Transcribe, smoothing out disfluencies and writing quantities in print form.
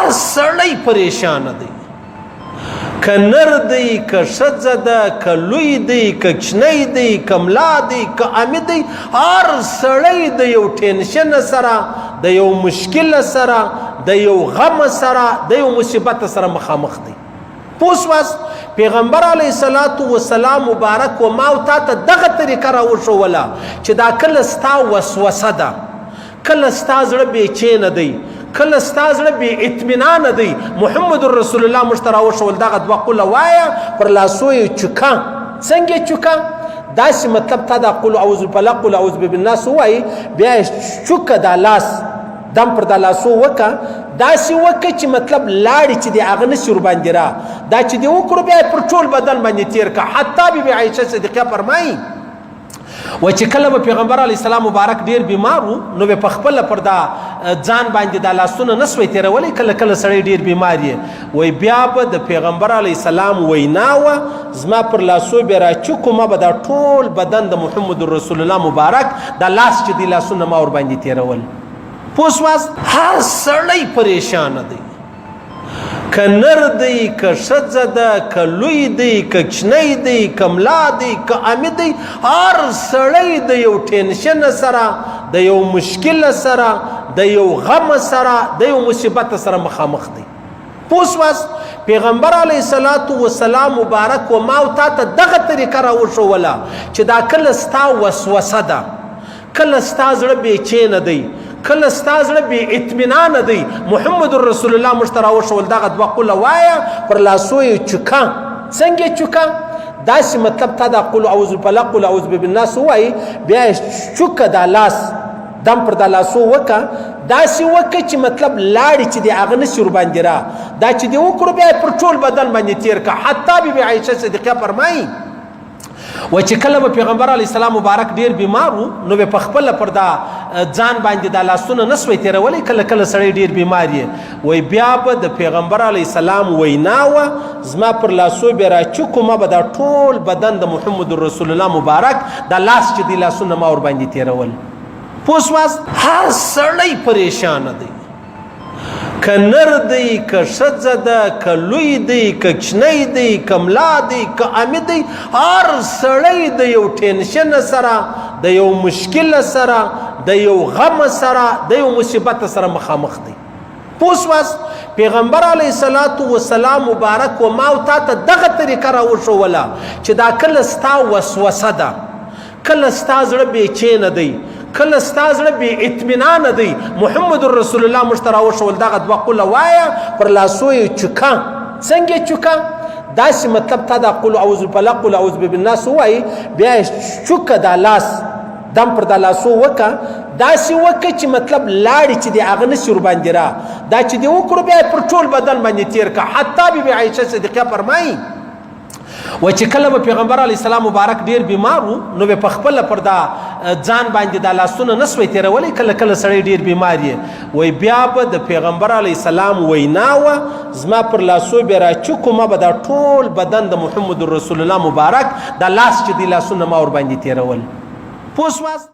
هر سړی پریشان دی، که نر دی، که ښځه ده، که لوی دی، که کوچنی دی، که ملا دی، که عامي دی، هر سړی د یو ټینشن سره، د یو مشکل سره، د یو غم سره، د یو مصیبت سره مخامخ دی. پوه شواست؟ پیغمبر علیه الصلاة والسلام مبارک و ما تا ته دغه طریقه راوښوله چې دا کله ستا وسوسه ده، کله ستا زړه بېچینه دی، کله ستا زړه بې اطمینانه دی، محمد رسول الله موږ ته راوښول دغه دوه قوله وایه، پر لاسو یې چوکه. څنګه یې چوکه؟ داسې مطلب تا دا قل اعوذ بالفلق قل اعوذ بالناس ووایي، بیا یې چوکه دا لاس دم پر دا لاسو وکه، داسې وکه چې مطلب لاړې چې دی هغه نشي ورباندې را، دا چې دی وکړو بیا پر ټول بدن باندې تیر که. حتی بیبي عایشه صدیقه فرمایي و چې کله به پیغمبر علیه السلام مبارک ډیر بیمار و نو به په خپله پر دا ځان باندې دا لاسونه نسوی تیرولی، کله کله سړی ډیر بیمار یې وی بیا به د پیغمبر علیه السلام وینا وه زما پر لاسو به راچوکو، ما به دا ټول بدن د محمد رسول الله مبارک دا لاس چې دی لاسونه ما ورباندې تیرول. پوه شواست؟ هر سړی پریشان دی، که نر دی، که ښځه ده، که لوی دی، که کوچنی دی، که ملا دی، که عامي دی، هر سړی د یو ټینشن سره، د یو مشکل سره، د یو غم سره، د یو مصیبت سره مخامخ دی. پوه شواست؟ پیغمبر علیه الصلاة والسلام مبارک و ما تا ته دغه طریقه راوښوله چې دا کله ستا وسوسه ده، کله ستا زړه بېچینه دی، کله ستا زړه بې اطمینانه دی، محمد رسول الله موږ ته راوښول دغه دوه قوله وایه، پر لاسو یې چوکه. څنګه یې چوکه؟ داسې مطلب تا دا قل اعوذ بالفلق قل اعوذ بالناس ووایي، بیا یې چوکه دا لاس دم پر دا لاسو وکه، داسې وکه چې مطلب لاړې چې دی هغه نشي ورباندې را، دا چې دی وکړو بیا پر ټول بدن باندې تیر که. حتی بیبي عایشه صدیقه فرمایي و چې کله به پیغمبر علیه السلام مبارک ډیر بیمار و نو به په خپله پر دا ځان باندې دا لاسونه نسوی تیرولی، کله کله سړی ډیر بیمار یې وی بیا به د پیغمبر علیه السلام وینا وه زما پر لاسو به راچوکو، ما به دا ټول بدن د محمد رسول الله مبارک دا لاس چې دی لاسونه ما ورباندې تیرول. پوه شواست؟ هر سړی پریشان دی، که نر دی، که ښځه ده، که لوی دی، که کوچنی دی، که ملا دی، که عامي دی، هر سړی د یو ټینشن سره، د یو مشکل سره، د یو غم سره، د یو مصیبت سره مخامخ دی. پوه شواست؟ پیغمبر علیه الصلاة والسلام مبارک و ما تا ته دغه طریقه راوښوله چې دا کله ستا وسوسه ده، کله ستا زړه بېچینه دی، کله ستا زړه بې اطمینانه دی، محمد رسول الله موږ ته راوښول دغه دوه قوله وایه، پر لاسو یې چوکه. څنګه یې چوکه؟ داسې مطلب تا دا قل اعوذ بالفلق قل اعوذ بالناس ووایي، بیا یې چوکه دا لاس دم پر دا لاسو وکه، داسې وکه چې مطلب لاړې چې دی هغه نشي ورباندې را، دا چې دی وکړو بیا پر ټول بدن باندې تیر که. حتی بیبي عایشه صدیقه فرمایي و چې کله به پیغمبر علیه السلام مبارک ډیر بیمار و نو به په خپله پر دا ځان باندې دا لاسونه نسوی تیرولی، کله کله سړی ډیر بیمار یې وی بیا به د پیغمبر علیه السلام وینا وه زما پر لاسو به راچوکو، ما به دا ټول بدن د محمد رسول الله مبارک دا لاس چې دی لاسونه ما ورباندې تیرول. پوه شواست؟